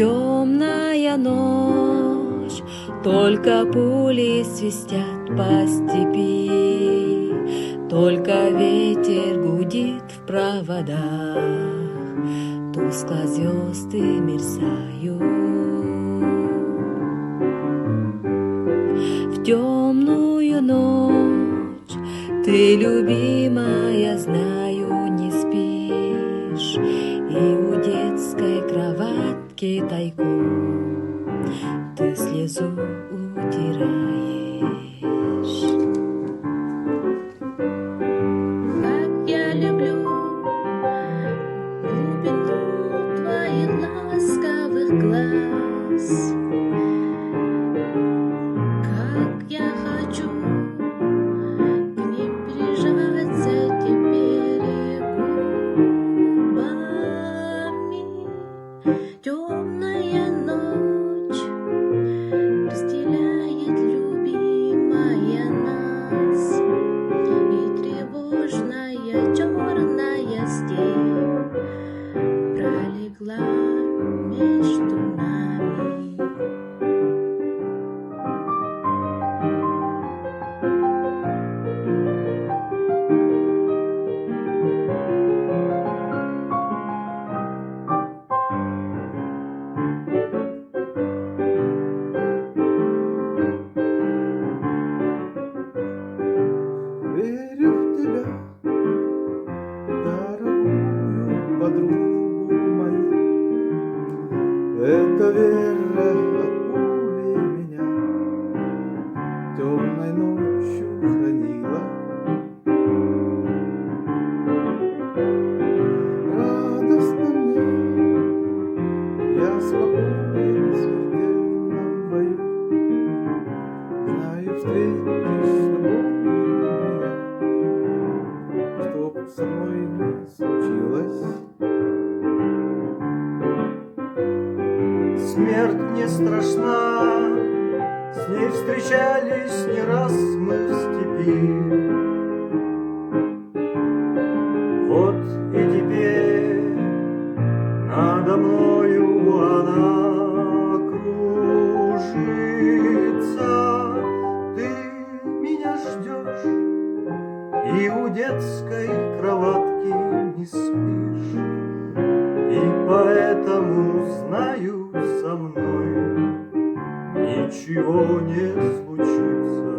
Темная ночь, только пули свистят по степи, только ветер гудит в проводах, тускло звезды мерцают. В темную ночь ты, любимая, знаю, не спишь, и у детской кроватки тайком ты слезу утираешь. Как я люблю глубину твоих ласковых глаз, как я хочу к ним прижаться теперь губами. Темная ночь разделяет, любимая, нас, и тревожная черная степь пролегла между нами. Верю в тебя, дорогую подругу мою. Эта вера от пули меня темной ночью хранила. Радостно мне, я спокоен в смертельном бою. Знаю, встретишь с тобой меня, чтоб со мной не случилось. Смерть не страшна, с ней встречались не раз мы в степи. Вот и теперь надо мною она кружится. Ты меня ждешь и у детской кроватки не спишь, и поэтому знаю, со мной ничего не случится.